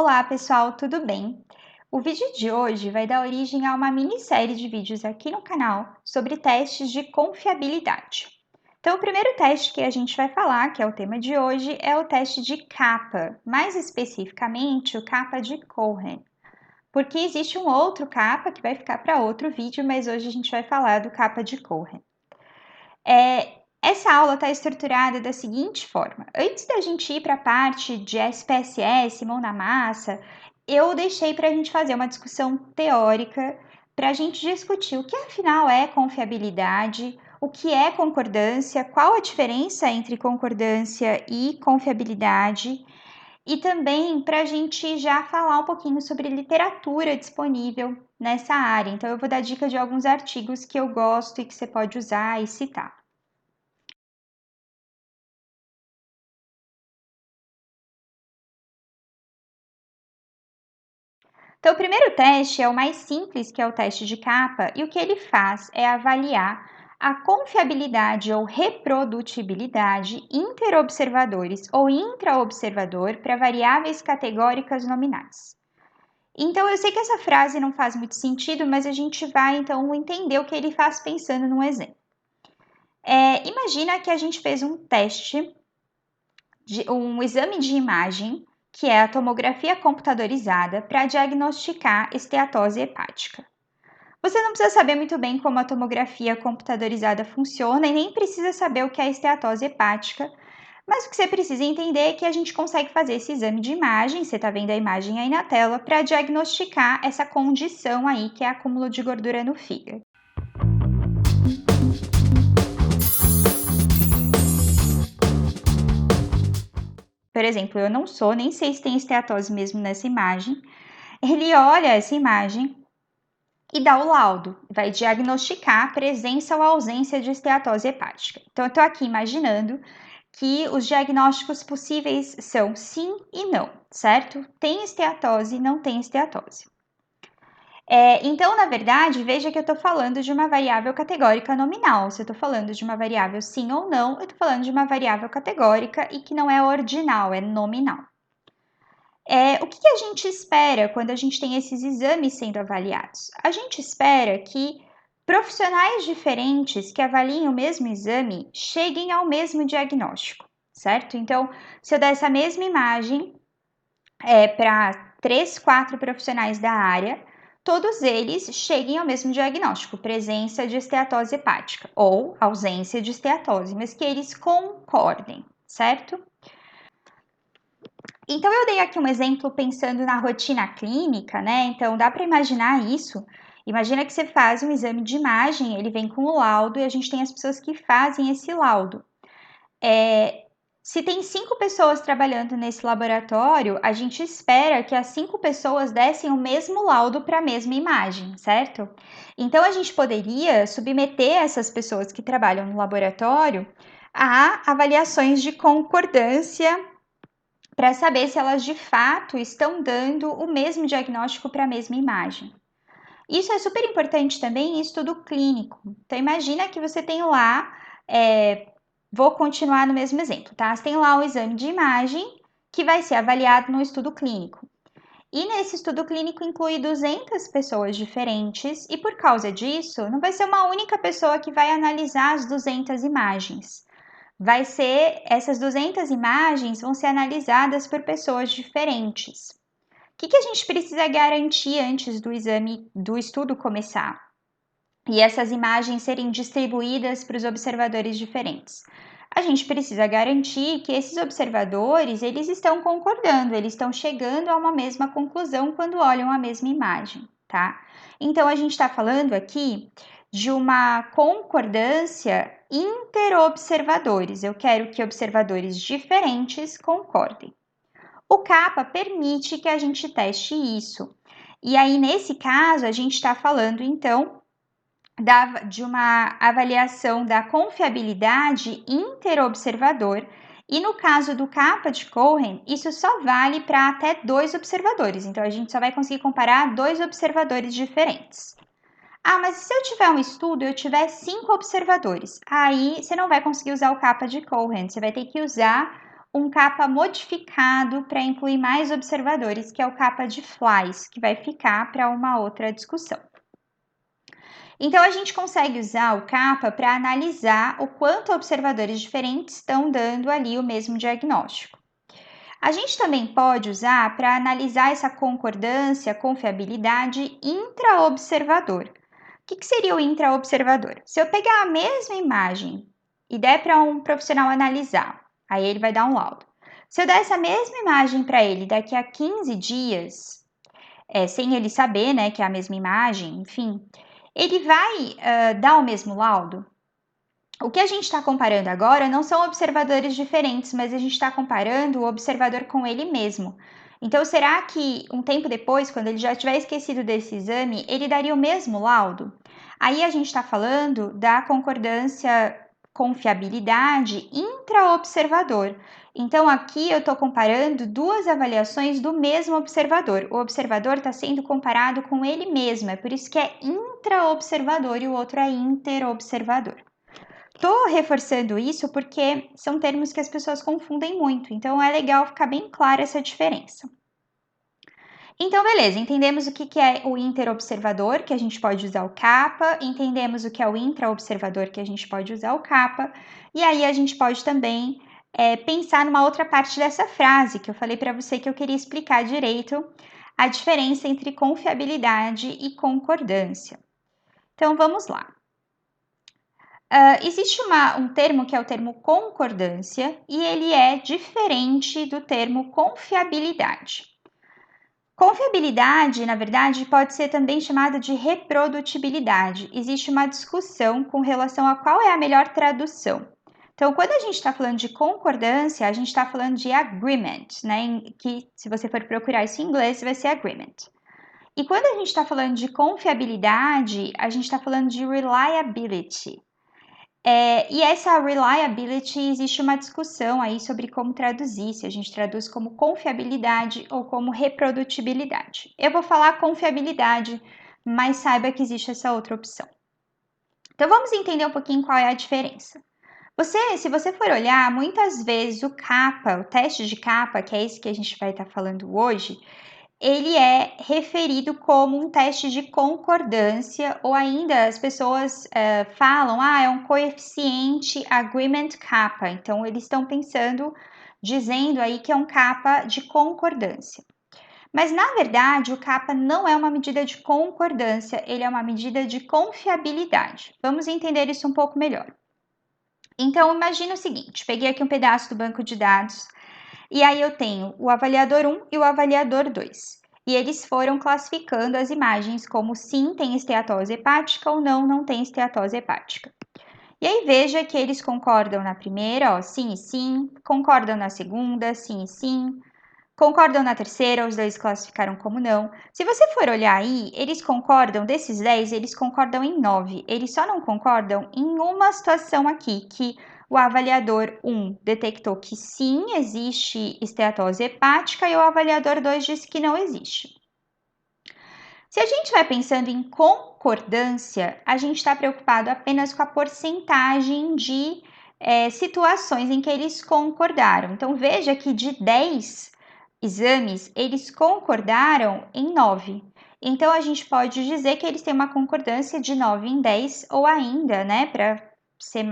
Olá, pessoal, tudo bem? O vídeo de hoje vai dar origem a uma minissérie de vídeos aqui no canal sobre testes de confiabilidade. Então, o primeiro teste que a gente vai falar, que é o tema de hoje, é o teste de capa, mais especificamente o capa de Cohen. Porque existe um outro capa que vai ficar para outro vídeo, mas hoje a gente vai falar do capa de Cohen. Essa aula está estruturada da seguinte forma: antes da gente ir para a parte de SPSS, mão na massa, eu deixei para a gente fazer uma discussão teórica, para a gente discutir o que afinal é confiabilidade, o que é concordância, qual a diferença entre concordância e confiabilidade, e também para a gente já falar um pouquinho sobre literatura disponível nessa área. Então, eu vou dar dica de alguns artigos que eu gosto e que você pode usar e citar. Então, o primeiro teste é o mais simples, que é o teste de capa, e o que ele faz é avaliar a confiabilidade ou reprodutibilidade interobservadores ou intraobservador para variáveis categóricas nominais. Então, eu sei que essa frase não faz muito sentido, mas a gente vai então entender o que ele faz pensando num exemplo. Imagina que a gente fez um teste, um exame de imagem, que é a tomografia computadorizada, para diagnosticar esteatose hepática. Você não precisa saber muito bem como a tomografia computadorizada funciona e nem precisa saber o que é esteatose hepática, mas o que você precisa entender é que a gente consegue fazer esse exame de imagem, você está vendo a imagem aí na tela, para diagnosticar essa condição aí que é acúmulo de gordura no fígado. Por exemplo, eu não sou, nem sei se tem esteatose mesmo nessa imagem. Ele olha essa imagem e dá o laudo, vai diagnosticar a presença ou ausência de esteatose hepática. Então, eu estou aqui imaginando que os diagnósticos possíveis são sim e não, certo? Tem esteatose, não tem esteatose. Então, na verdade, veja que eu estou falando de uma variável categórica nominal. Se eu estou falando de uma variável sim ou não, eu estou falando de uma variável categórica e que não é ordinal, é nominal. O que a gente espera quando a gente tem esses exames sendo avaliados? A gente espera que profissionais diferentes que avaliem o mesmo exame cheguem ao mesmo diagnóstico, certo? Então, se eu der essa mesma imagem para 3, 4 profissionais da área, todos eles cheguem ao mesmo diagnóstico, presença de esteatose hepática ou ausência de esteatose, mas que eles concordem, certo? Então, eu dei aqui um exemplo pensando na rotina clínica, né? Então, dá para imaginar isso. Imagina que você faz um exame de imagem, ele vem com o laudo e a gente tem as pessoas que fazem esse laudo. Se tem 5 pessoas trabalhando nesse laboratório, a gente espera que as 5 pessoas dessem o mesmo laudo para a mesma imagem, certo? Então, a gente poderia submeter essas pessoas que trabalham no laboratório a avaliações de concordância para saber se elas de fato estão dando o mesmo diagnóstico para a mesma imagem. Isso é super importante também em estudo clínico. Então, imagina que você tem lá, vou continuar no mesmo exemplo, tá? Você tem lá um exame de imagem que vai ser avaliado no estudo clínico. E nesse estudo clínico inclui 200 pessoas diferentes e por causa disso, não vai ser uma única pessoa que vai analisar as 200 imagens. Essas 200 imagens vão ser analisadas por pessoas diferentes. O que a gente precisa garantir antes do exame, do estudo começar? E essas imagens serem distribuídas para os observadores diferentes. A gente precisa garantir que esses observadores, eles estão concordando, eles estão chegando a uma mesma conclusão quando olham a mesma imagem, tá? Então, a gente está falando aqui de uma concordância interobservadores. Eu quero que observadores diferentes concordem. O CAPA permite que a gente teste isso. E aí, nesse caso, a gente está falando, então, de uma avaliação da confiabilidade interobservador. E no caso do capa de Cohen, isso só vale para até 2 observadores. Então, a gente só vai conseguir comparar 2 observadores diferentes. Ah, mas se eu tiver um estudo, eu tiver 5 observadores, aí você não vai conseguir usar o capa de Cohen, você vai ter que usar um CAPA modificado para incluir mais observadores, que é o CAPA de flies, que vai ficar para uma outra discussão. Então, a gente consegue usar o CAPA para analisar o quanto observadores diferentes estão dando ali o mesmo diagnóstico. A gente também pode usar para analisar essa concordância, confiabilidade intra-observador. O que seria o intra-observador? Se eu pegar a mesma imagem e der para um profissional analisar, aí ele vai dar um laudo. Se eu der essa mesma imagem para ele daqui a 15 dias, sem ele saber, né, que é a mesma imagem, enfim, ele vai dar o mesmo laudo? O que a gente está comparando agora não são observadores diferentes, mas a gente está comparando o observador com ele mesmo. Então, será que um tempo depois, quando ele já tiver esquecido desse exame, ele daria o mesmo laudo? Aí a gente está falando da concordância, confiabilidade intra-observador. Então, aqui eu estou comparando duas avaliações do mesmo observador. O observador está sendo comparado com ele mesmo, é por isso que é intra-observador e o outro é interobservador. Estou reforçando isso porque são termos que as pessoas confundem muito, então é legal ficar bem clara essa diferença. Então, beleza, entendemos o que é o interobservador, que a gente pode usar o CAPA, entendemos o que é o intraobservador, que a gente pode usar o CAPA, e aí a gente pode também pensar numa outra parte dessa frase, que eu falei para você que eu queria explicar direito a diferença entre confiabilidade e concordância. Então, vamos lá. Existe um termo que é o termo concordância e ele é diferente do termo confiabilidade. Confiabilidade, na verdade, pode ser também chamada de reprodutibilidade. Existe uma discussão com relação a qual é a melhor tradução. Então, quando a gente está falando de concordância, a gente está falando de agreement, né? Que se você for procurar isso em inglês, vai ser agreement. E quando a gente está falando de confiabilidade, a gente está falando de reliability. E essa reliability, existe uma discussão aí sobre como traduzir, se a gente traduz como confiabilidade ou como reprodutibilidade. Eu vou falar confiabilidade, mas saiba que existe essa outra opção. Então vamos entender um pouquinho qual é a diferença. Se você for olhar, muitas vezes o CAPA, o teste de CAPA, que é esse que a gente vai estar falando hoje, ele é referido como um teste de concordância, ou ainda as pessoas falam, é um coeficiente agreement kappa. Então, eles estão dizendo aí que é um kappa de concordância. Mas, na verdade, o kappa não é uma medida de concordância, ele é uma medida de confiabilidade. Vamos entender isso um pouco melhor. Então, imagina o seguinte, peguei aqui um pedaço do banco de dados, e aí eu tenho o avaliador 1 e o avaliador 2. E eles foram classificando as imagens como sim, tem esteatose hepática ou não, não tem esteatose hepática. E aí veja que eles concordam na primeira, sim e sim, concordam na segunda, sim e sim, concordam na terceira, os dois classificaram como não. Se você for olhar aí, eles concordam, desses 10, eles concordam em 9. Eles só não concordam em uma situação aqui, que o avaliador 1 detectou que sim, existe esteatose hepática e o avaliador 2 disse que não existe. Se a gente vai pensando em concordância, a gente está preocupado apenas com a porcentagem de situações em que eles concordaram. Então, veja que de 10 exames, eles concordaram em 9. Então, a gente pode dizer que eles têm uma concordância de 9 em 10, ou ainda, né, para ser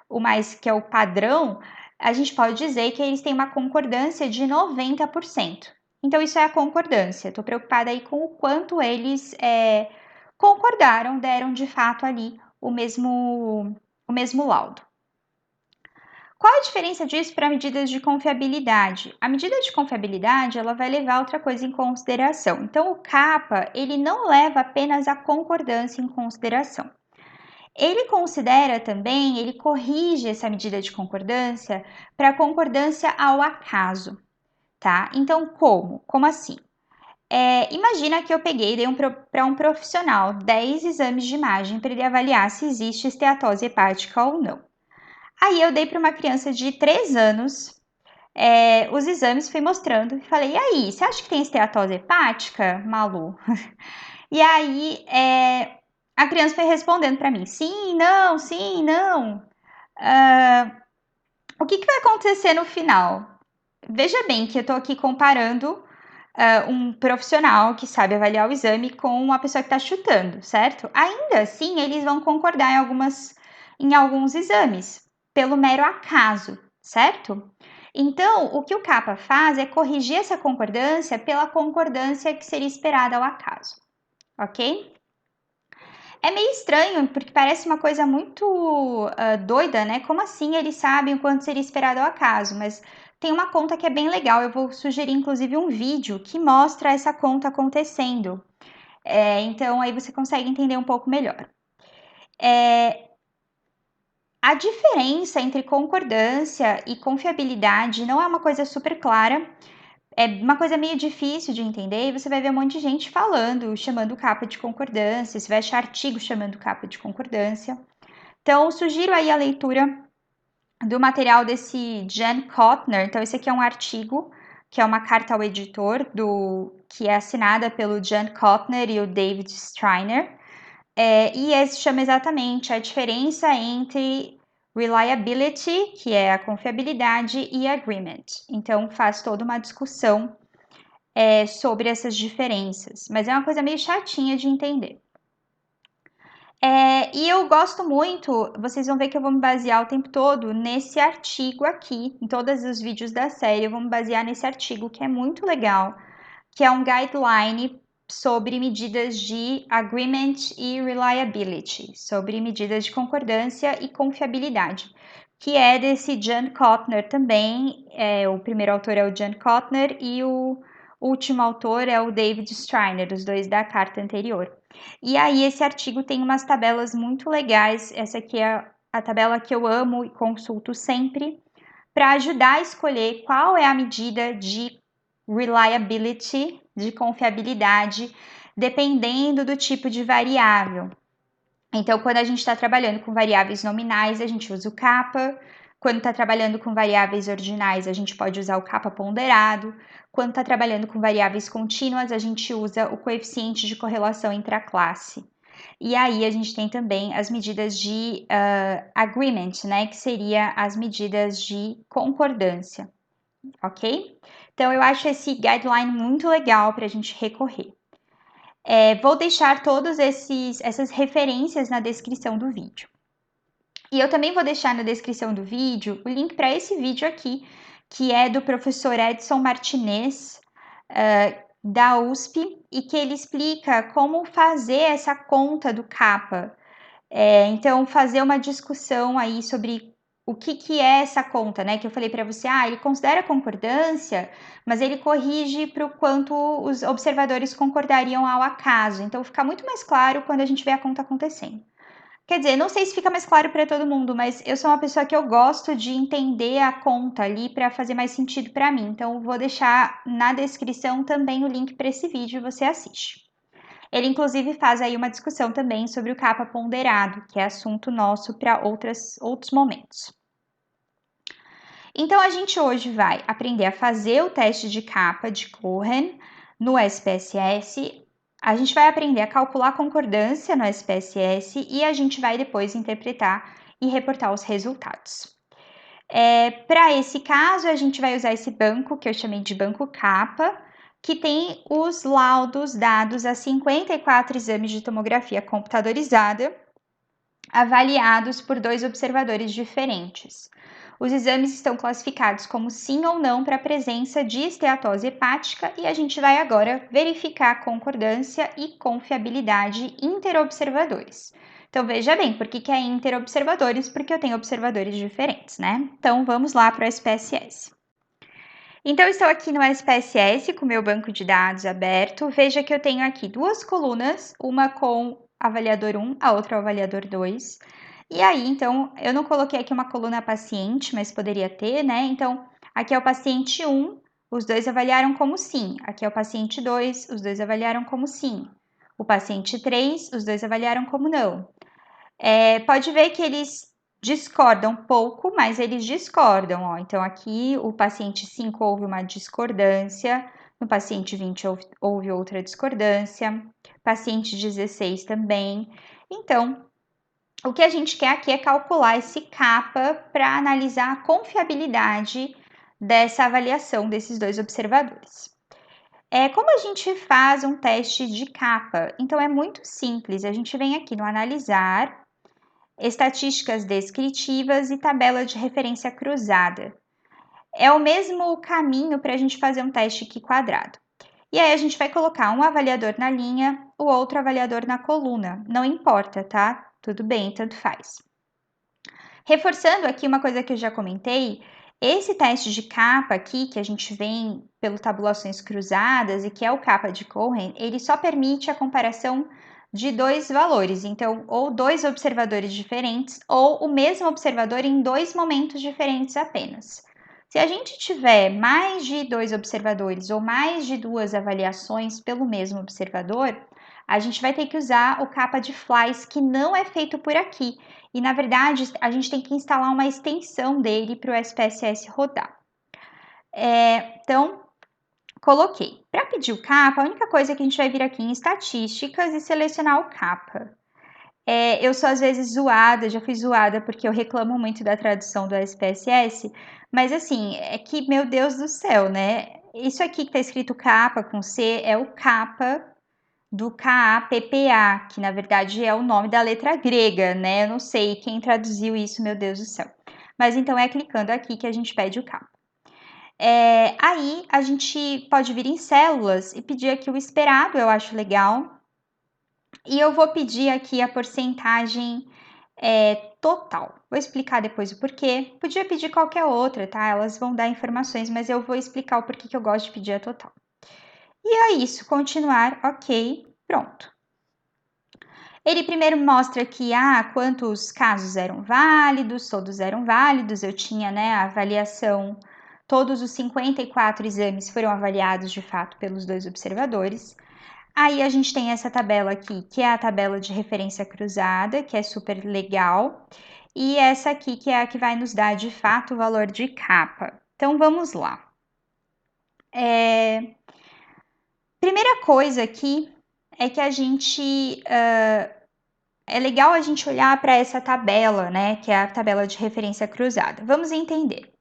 o mais que é o padrão, a gente pode dizer que eles têm uma concordância de 90%. Então, isso é a concordância. Estou preocupada aí com o quanto eles concordaram, deram de fato ali o mesmo laudo. Qual a diferença disso para medidas de confiabilidade? A medida de confiabilidade, ela vai levar outra coisa em consideração. Então, o CAPA, ele não leva apenas a concordância em consideração. Ele considera também, ele corrige essa medida de concordância para concordância ao acaso, tá? Então, como? Como assim? Imagina que eu peguei e dei para um profissional 10 exames de imagem para ele avaliar se existe esteatose hepática ou não. Aí eu dei para uma criança de 3 anos os exames, fui mostrando e falei, e aí, você acha que tem esteatose hepática, Malu? E aí a criança foi respondendo para mim, sim, não, sim, não. O que vai acontecer no final? Veja bem que eu estou aqui comparando um profissional que sabe avaliar o exame com uma pessoa que está chutando, certo? Ainda assim, eles vão concordar em alguns exames, pelo mero acaso, certo? Então, o que o CAPA faz é corrigir essa concordância pela concordância que seria esperada ao acaso, ok? É meio estranho, porque parece uma coisa muito doida, né? Como assim eles sabem o quanto seria esperado ao acaso? Mas tem uma conta que é bem legal, eu vou sugerir inclusive um vídeo que mostra essa conta acontecendo. Então aí você consegue entender um pouco melhor. A diferença entre concordância e confiabilidade não é uma coisa super clara, é uma coisa meio difícil de entender e você vai ver um monte de gente falando, chamando capa de concordância, você vai achar artigo chamando capa de concordância. Então, sugiro aí a leitura do material desse Jan Kotner. Então, esse aqui é um artigo, que é uma carta ao editor, que é assinada pelo Jan Kotner e o David Striner. E esse chama exatamente a diferença entre reliability, que é a confiabilidade, e agreement. Então, faz toda uma discussão sobre essas diferenças, mas é uma coisa meio chatinha de entender. E eu gosto muito, vocês vão ver que eu vou me basear o tempo todo nesse artigo aqui, em todos os vídeos da série, eu vou me basear nesse artigo que é muito legal, que é um guideline sobre medidas de agreement e reliability, sobre medidas de concordância e confiabilidade, que é desse Jan Kotner também, o primeiro autor é o Jan Kotner e o último autor é o David Striner, os dois da carta anterior. E aí esse artigo tem umas tabelas muito legais, essa aqui é a tabela que eu amo e consulto sempre, para ajudar a escolher qual é a medida de reliability, de confiabilidade, dependendo do tipo de variável. Então, quando a gente está trabalhando com variáveis nominais, a gente usa o kappa. Quando está trabalhando com variáveis ordinais, a gente pode usar o kappa ponderado. Quando está trabalhando com variáveis contínuas, a gente usa o coeficiente de correlação intraclasse. E aí a gente tem também as medidas de agreement, né, que seria as medidas de concordância, ok? Então eu acho esse guideline muito legal para a gente recorrer. Vou deixar todas essas referências na descrição do vídeo. E eu também vou deixar na descrição do vídeo o link para esse vídeo aqui, que é do professor Edson Martinez, da USP, e que ele explica como fazer essa conta do CAPA. Então, fazer uma discussão aí sobre o que é essa conta, né? Que eu falei para você, ele considera concordância, mas ele corrige para o quanto os observadores concordariam ao acaso. Então, fica muito mais claro quando a gente vê a conta acontecendo. Quer dizer, não sei se fica mais claro para todo mundo, mas eu sou uma pessoa que eu gosto de entender a conta ali para fazer mais sentido para mim. Então, vou deixar na descrição também o link para esse vídeo e você assiste. Ele, inclusive, faz aí uma discussão também sobre o capa ponderado, que é assunto nosso para outros momentos. Então, a gente hoje vai aprender a fazer o teste de capa de Cohen no SPSS. A gente vai aprender a calcular a concordância no SPSS e a gente vai depois interpretar e reportar os resultados. Para esse caso, a gente vai usar esse banco que eu chamei de banco capa, que tem os laudos dados a 54 exames de tomografia computadorizada, avaliados por 2 observadores diferentes. Os exames estão classificados como sim ou não para a presença de esteatose hepática e a gente vai agora verificar a concordância e confiabilidade interobservadores. Então veja bem, por que é interobservadores? Porque eu tenho observadores diferentes, né? Então vamos lá para o SPSS. Então, estou aqui no SPSS com meu banco de dados aberto. Veja que eu tenho aqui 2 colunas, uma com avaliador 1, a outra avaliador 2. E aí, então, eu não coloquei aqui uma coluna paciente, mas poderia ter, né? Então, aqui é o paciente 1, os dois avaliaram como sim. Aqui é o paciente 2, os dois avaliaram como sim. O paciente 3, os dois avaliaram como não. Pode ver que eles discordam pouco, mas eles discordam, ó. Então, aqui o paciente 5 houve uma discordância, no paciente 20 houve outra discordância, paciente 16 também. Então, O que a gente quer aqui é calcular esse kappa para analisar a confiabilidade dessa avaliação desses dois observadores. Como a gente faz um teste de kappa? Então é muito simples, a gente vem aqui no analisar, estatísticas descritivas e tabela de referência cruzada. É o mesmo caminho para a gente fazer um teste aqui quadrado. E aí a gente vai colocar um avaliador na linha, o outro avaliador na coluna. Não importa, tá? Tudo bem, tanto faz. Reforçando aqui uma coisa que eu já comentei, esse teste de kappa aqui, que a gente vem pelo tabulações cruzadas e que é o kappa de Cohen, ele só permite a comparação de dois valores, então, ou dois observadores diferentes, ou o mesmo observador em dois momentos diferentes apenas. Se a gente tiver mais de dois observadores ou mais de duas avaliações pelo mesmo observador, a gente vai ter que usar o kappa de Flies, que não é feito por aqui. E, na verdade, a gente tem que instalar uma extensão dele para o SPSS rodar. Então, coloquei. Para pedir o kappa, a única coisa é que a gente vai vir aqui em estatísticas e selecionar o kappa. Eu sou às vezes zoada, já fui zoada porque eu reclamo muito da tradução do SPSS, mas assim, é que, meu Deus do céu, né? Isso aqui que tá escrito kappa com C é o kappa do KAPPA, que na verdade é o nome da letra grega, né? Eu não sei quem traduziu isso, meu Deus do céu. Mas então é clicando aqui que a gente pede o kappa. Aí a gente pode vir em células e pedir aqui o esperado, eu acho legal. E eu vou pedir aqui a porcentagem total. Vou explicar depois o porquê. Podia pedir qualquer outra, tá? Elas vão dar informações, mas eu vou explicar o porquê que eu gosto de pedir a total. E é isso, continuar, ok, pronto. Ele primeiro mostra que quantos casos eram válidos, todos eram válidos, eu tinha, né, a avaliação, todos os 54 exames foram avaliados de fato pelos dois observadores. Aí a gente tem essa tabela aqui, que é a tabela de referência cruzada, que é super legal, e essa aqui que é a que vai nos dar de fato o valor de kappa. Então vamos lá. Primeira coisa aqui é que a gente é legal a gente olhar para essa tabela, né, que é a tabela de referência cruzada. Vamos entender.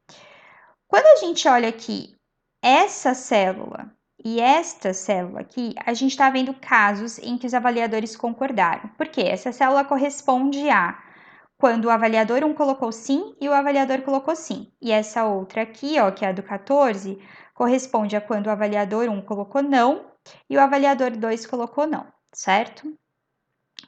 Quando a gente olha aqui essa célula e esta célula aqui, a gente está vendo casos em que os avaliadores concordaram. Por quê? Essa célula corresponde a quando o avaliador 1 colocou sim e o avaliador colocou sim. E essa outra aqui, ó, que é a do 14, corresponde a quando o avaliador 1 colocou não e o avaliador 2 colocou não, certo?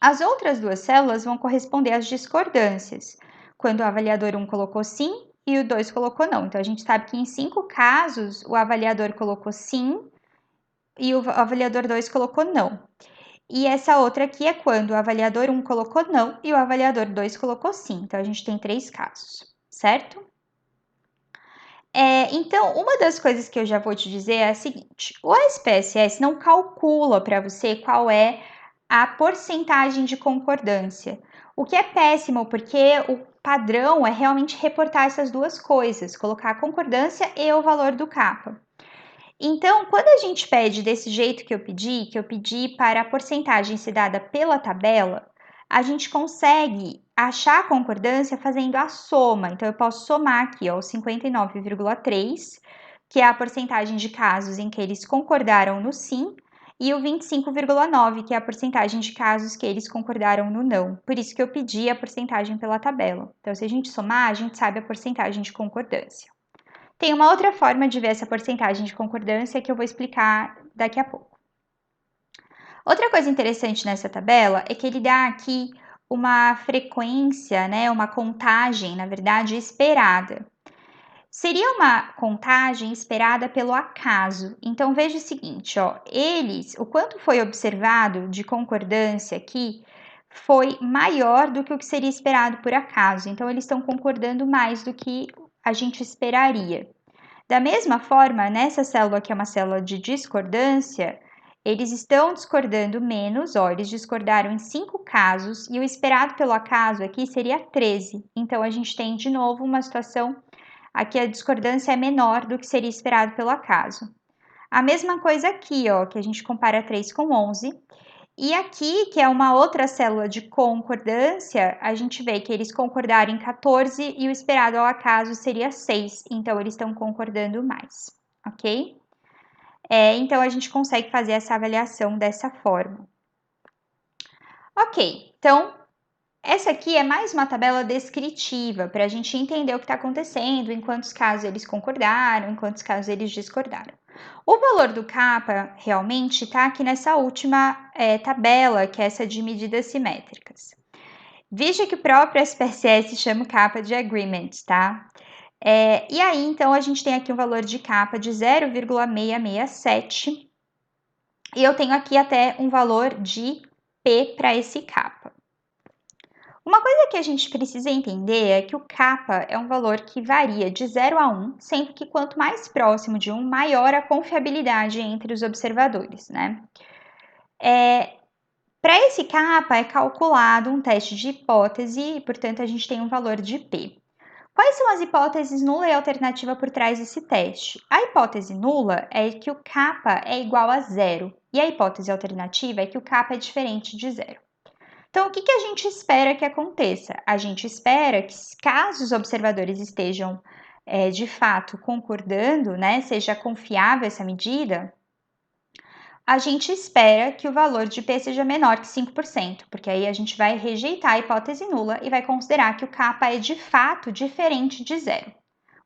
As outras duas células vão corresponder às discordâncias, quando o avaliador 1 colocou sim e o 2 colocou não. Então, a gente sabe que em 5 casos, o avaliador colocou sim e o avaliador 2 colocou não. E essa outra aqui é quando o avaliador 1 colocou não e o avaliador 2 colocou sim. Então, a gente tem 3 casos, certo? Então, uma das coisas que eu já vou te dizer é a seguinte: o SPSS não calcula para você qual é a porcentagem de concordância, o que é péssimo, porque o padrão é realmente reportar essas duas coisas, colocar a concordância e o valor do kappa. Então, quando a gente pede desse jeito que eu pedi para a porcentagem ser dada pela tabela, a gente consegue achar a concordância fazendo a soma. Então, eu posso somar aqui, ó, o 59,3, que é a porcentagem de casos em que eles concordaram no sim, e o 25,9, que é a porcentagem de casos que eles concordaram no não. Por isso que eu pedi a porcentagem pela tabela. Então, se a gente somar, a gente sabe a porcentagem de concordância. Tem uma outra forma de ver essa porcentagem de concordância que eu vou explicar daqui a pouco. Outra coisa interessante nessa tabela é que ele dá aqui uma frequência, né, uma contagem, na verdade, esperada. Seria uma contagem esperada pelo acaso. Então veja o seguinte, ó, o quanto foi observado de concordância aqui foi maior do que o que seria esperado por acaso. Então eles estão concordando mais do que a gente esperaria. Da mesma forma, nessa célula que é uma célula de discordância, eles estão discordando menos, ó, eles discordaram em 5 casos e o esperado pelo acaso aqui seria 13. Então a gente tem de novo uma situação aqui a discordância é menor do que seria esperado pelo acaso. A mesma coisa aqui, ó, que a gente compara 3 com 11. E aqui, que é uma outra célula de concordância, a gente vê que eles concordaram em 14 e o esperado ao acaso seria 6, então eles estão concordando mais, ok? Então a gente consegue fazer essa avaliação dessa forma. Ok, então essa aqui é mais uma tabela descritiva para a gente entender o que está acontecendo, em quantos casos eles concordaram, em quantos casos eles discordaram. O valor do kappa realmente está aqui nessa última tabela, que é essa de medidas simétricas. Veja que o próprio SPSS chama o kappa de agreement, tá? E aí, então, a gente tem aqui um valor de kappa de 0,667 e eu tenho aqui até um valor de P para esse kappa. Uma coisa que a gente precisa entender é que o kappa é um valor que varia de 0 a 1, sendo que quanto mais próximo de 1, maior a confiabilidade entre os observadores, né? Para esse kappa é calculado um teste de hipótese e, portanto, a gente tem um valor de P. Quais são as hipóteses nula e alternativa por trás desse teste? A hipótese nula é que o kappa é igual a zero e a hipótese alternativa é que o kappa é diferente de zero. Então, o que a gente espera que aconteça? A gente espera que, caso os observadores estejam de fato concordando, né, seja confiável essa medida, a gente espera que o valor de P seja menor que 5%, porque aí a gente vai rejeitar a hipótese nula e vai considerar que o kappa é de fato diferente de zero.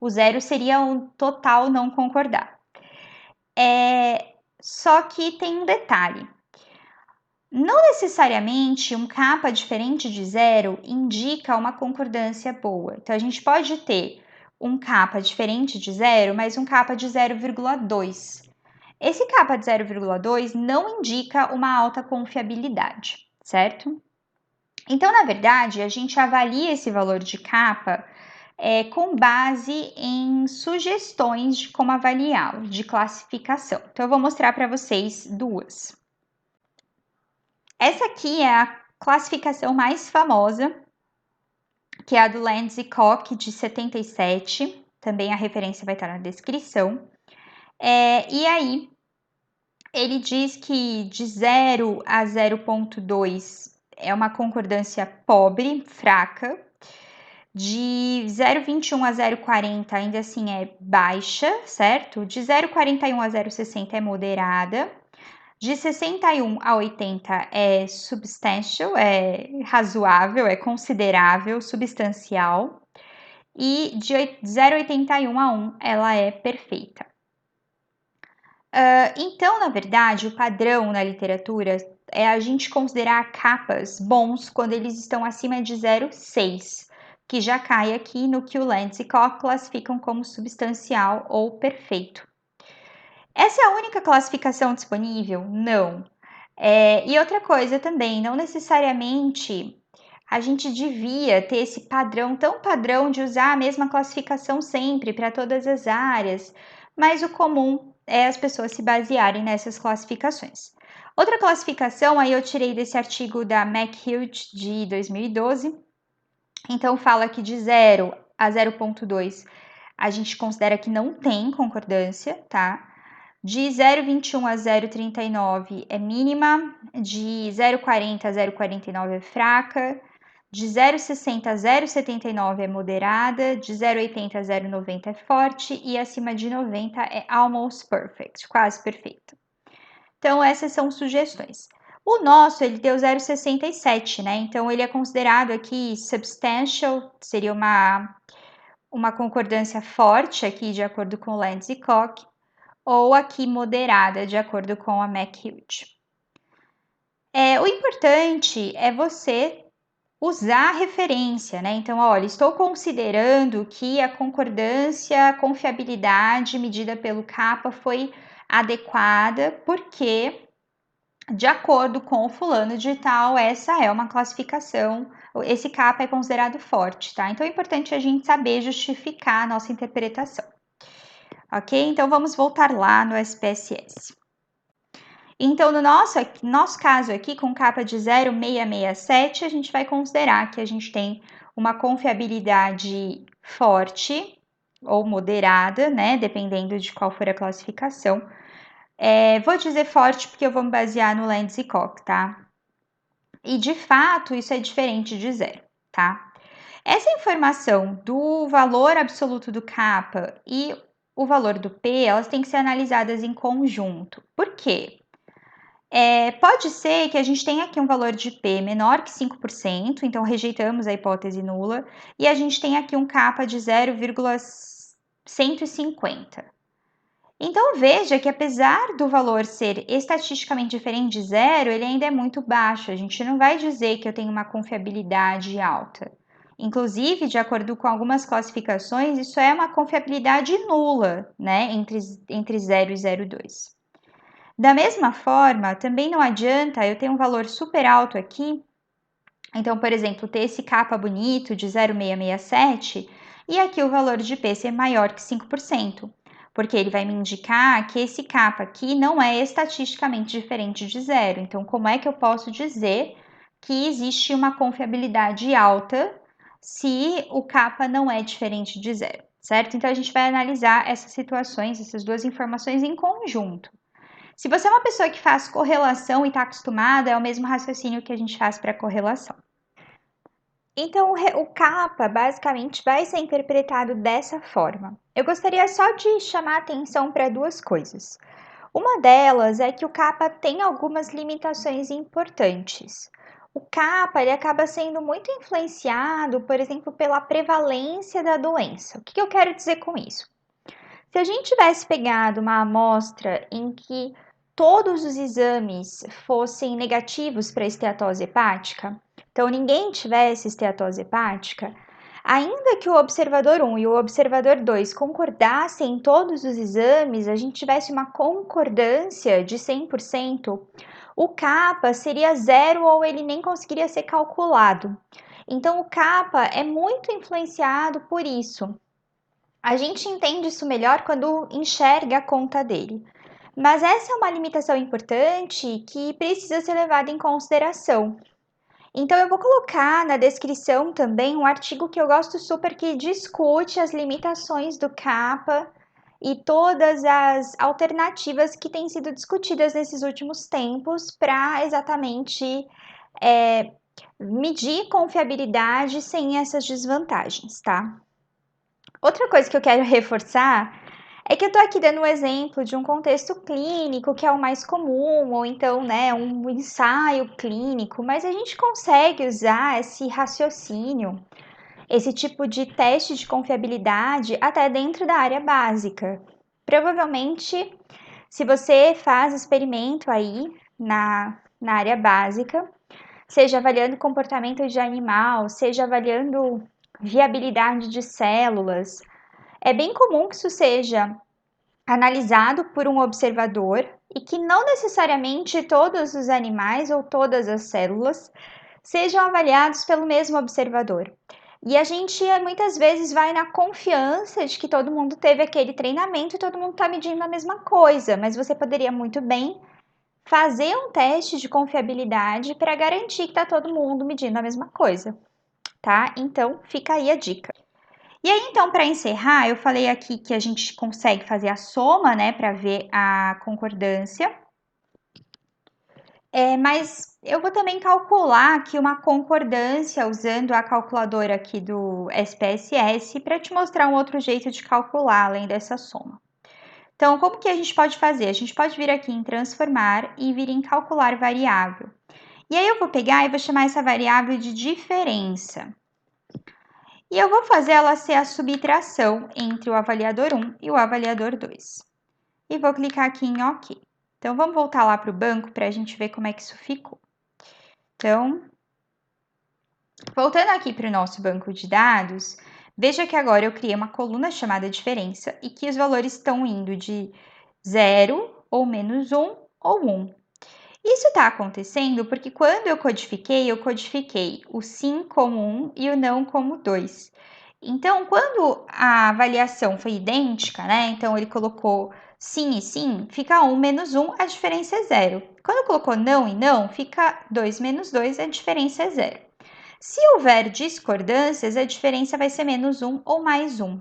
O zero seria um total não concordar. Só que tem um detalhe. Não necessariamente um kappa diferente de zero indica uma concordância boa. Então, a gente pode ter um kappa diferente de zero, mas um kappa de 0,2. Esse kappa de 0,2 não indica uma alta confiabilidade, certo? Então, na verdade, a gente avalia esse valor de kappa com base em sugestões de como avaliá-lo, de classificação. Então, eu vou mostrar para vocês duas. Essa aqui é a classificação mais famosa, que é a do Lenz e Koch, de 77. Também a referência vai estar na descrição. E aí, ele diz que de 0 a 0,2 é uma concordância pobre, fraca. De 0,21 a 0,40 ainda assim é baixa, certo? De 0,41 a 0,60 é moderada. De 61 a 80 é substantial, é razoável, é considerável, substancial. E de 0,81 a 1 ela é perfeita. Então, na verdade, o padrão na literatura é a gente considerar kappas bons quando eles estão acima de 0,6, que já cai aqui no que o Lenz e Koch classificam como substancial ou perfeito. Essa é a única classificação disponível? Não. E outra coisa também, não necessariamente a gente devia ter esse padrão, tão padrão de usar a mesma classificação sempre para todas as áreas, mas o comum é as pessoas se basearem nessas classificações. Outra classificação, aí eu tirei desse artigo da McHugh de 2012, então fala que de 0 a 0,2 a gente considera que não tem concordância, tá? De 0,21 a 0,39 é mínima, de 0,40 a 0,49 é fraca, de 0,60 a 0,79 é moderada, de 0,80 a 0,90 é forte e acima de 90 é almost perfect, quase perfeito. Então, essas são sugestões. O nosso, ele deu 0,67, né? Então, ele é considerado aqui substantial, seria uma concordância forte aqui, de acordo com Lenz e Koch, ou aqui moderada, de acordo com a McHugh. O importante é você usar a referência, né? Então, olha, estou considerando que a concordância, a confiabilidade medida pelo kappa foi adequada, porque, de acordo com o fulano de tal, essa é uma classificação, esse kappa é considerado forte, tá? Então, é importante a gente saber justificar a nossa interpretação. Ok? Então, vamos voltar lá no SPSS. Então, no nosso caso aqui, com kappa de 0,667, a gente vai considerar que a gente tem uma confiabilidade forte ou moderada, né? Dependendo de qual for a classificação. Vou dizer forte porque eu vou me basear no Lenz e Koch, tá? e de fato isso é diferente de zero, tá? Essa informação do valor absoluto do kappa e o valor do P, elas têm que ser analisadas em conjunto. Por quê? Pode ser que a gente tenha aqui um valor de P menor que 5%, então rejeitamos a hipótese nula, e a gente tem aqui um kappa de 0,150. Então veja que apesar do valor ser estatisticamente diferente de zero, ele ainda é muito baixo. A gente não vai dizer que eu tenho uma confiabilidade alta. Inclusive, de acordo com algumas classificações, isso é uma confiabilidade nula, né, entre 0 e 0,2. Da mesma forma, também não adianta eu ter um valor super alto aqui, então, por exemplo, ter esse kappa bonito de 0,667 e aqui o valor de P ser maior que 5%, porque ele vai me indicar que esse kappa aqui não é estatisticamente diferente de zero. Então, como é que eu posso dizer que existe uma confiabilidade alta se o kappa não é diferente de zero, certo? Então, a gente vai analisar essas situações, essas duas informações em conjunto. Se você é uma pessoa que faz correlação e está acostumada, é o mesmo raciocínio que a gente faz para correlação. Então, o kappa basicamente vai ser interpretado dessa forma. Eu gostaria só de chamar atenção para duas coisas. Uma delas é que o kappa tem algumas limitações importantes. O kappa ele acaba sendo muito influenciado, por exemplo, pela prevalência da doença. O que eu quero dizer com isso? Se a gente tivesse pegado uma amostra em que todos os exames fossem negativos para esteatose hepática, então ninguém tivesse esteatose hepática, ainda que o observador 1 e o observador 2 concordassem em todos os exames, a gente tivesse uma concordância de 100%, o kappa seria zero ou ele nem conseguiria ser calculado. Então, o kappa é muito influenciado por isso. A gente entende isso melhor quando enxerga a conta dele. Mas essa é uma limitação importante que precisa ser levada em consideração. Então, eu vou colocar na descrição também um artigo que eu gosto super que discute as limitações do kappa e todas as alternativas que têm sido discutidas nesses últimos tempos para exatamente medir confiabilidade sem essas desvantagens, tá? Outra coisa que eu quero reforçar é que eu estou aqui dando um exemplo de um contexto clínico, que é o mais comum, ou então, né, um ensaio clínico, mas a gente consegue usar esse raciocínio, esse tipo de teste de confiabilidade até dentro da área básica. Provavelmente, se você faz experimento aí na área básica, seja avaliando comportamento de animal, seja avaliando viabilidade de células, é bem comum que isso seja analisado por um observador e que não necessariamente todos os animais ou todas as células sejam avaliados pelo mesmo observador. E a gente muitas vezes vai na confiança de que todo mundo teve aquele treinamento e todo mundo está medindo a mesma coisa, mas você poderia muito bem fazer um teste de confiabilidade para garantir que está todo mundo medindo a mesma coisa, tá? Então fica aí a dica. E aí, então, para encerrar, eu falei aqui que a gente consegue fazer a soma, né, para ver a concordância. Mas eu vou também calcular aqui uma concordância usando a calculadora aqui do SPSS para te mostrar um outro jeito de calcular além dessa soma. Então, como que a gente pode fazer? A gente pode vir aqui em transformar e vir em calcular variável. E aí eu vou pegar e vou chamar essa variável de diferença. E eu vou fazer ela ser a subtração entre o avaliador 1 e o avaliador 2. E vou clicar aqui em OK. Então, vamos voltar lá para o banco para a gente ver como é que isso ficou. Então, voltando aqui para o nosso banco de dados, veja que agora eu criei uma coluna chamada diferença e que os valores estão indo de 0 ou menos 1 ou 1. Isso está acontecendo porque quando eu codifiquei o sim como 1 e o não como 2. Então, quando a avaliação foi idêntica, né? Então, ele colocou sim e sim, fica 1 menos 1, a diferença é 0. Quando colocou não e não, fica 2 menos 2, a diferença é 0. Se houver discordâncias, a diferença vai ser menos 1 ou mais 1.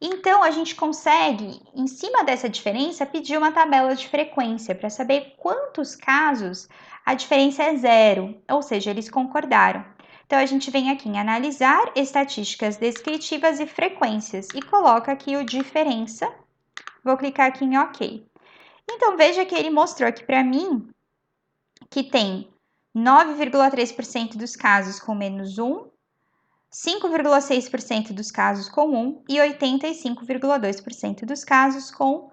Então, a gente consegue, em cima dessa diferença, pedir uma tabela de frequência para saber quantos casos a diferença é zero, ou seja, eles concordaram. Então, a gente vem aqui em analisar estatísticas descritivas e frequências e coloca aqui o diferença. Vou clicar aqui em OK. Então, veja que ele mostrou aqui para mim que tem 9,3% dos casos com menos 1, 5,6% dos casos com 1 e 85,2% dos casos com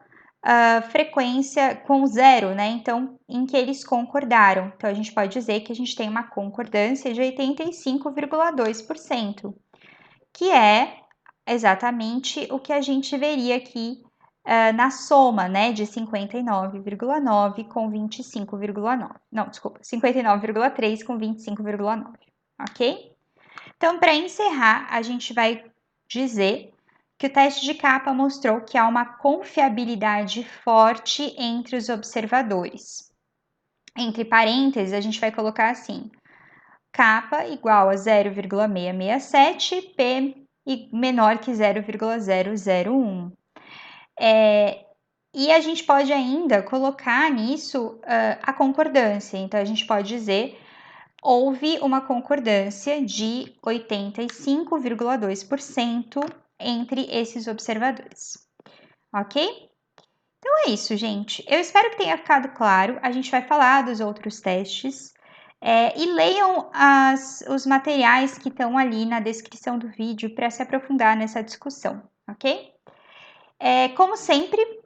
frequência com 0, né? Então, em que eles concordaram. Então, a gente pode dizer que a gente tem uma concordância de 85,2%, que é exatamente o que a gente veria aqui na soma, né, de 59,9 com 25,9. Não, desculpa, 59,3 com 25,9, ok? Então, para encerrar, a gente vai dizer que o teste de capa mostrou que há uma confiabilidade forte entre os observadores. Entre parênteses, a gente vai colocar assim: capa igual a 0,667, P menor que 0,001. E a gente pode ainda colocar nisso a concordância. Então, a gente pode dizer houve uma concordância de 85,2% entre esses observadores, ok? Então é isso, gente. Eu espero que tenha ficado claro. A gente vai falar dos outros testes e leiam os materiais que estão ali na descrição do vídeo para se aprofundar nessa discussão, ok? Como sempre,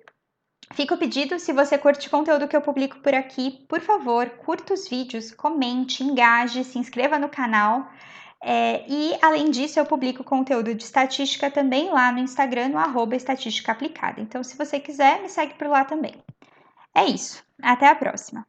fica o pedido, se você curte o conteúdo que eu publico por aqui, por favor, curta os vídeos, comente, engaje, se inscreva no canal. E, além disso, eu publico conteúdo de estatística também lá no Instagram, no @estatísticaaplicada. Então, se você quiser, me segue por lá também. É isso. Até a próxima!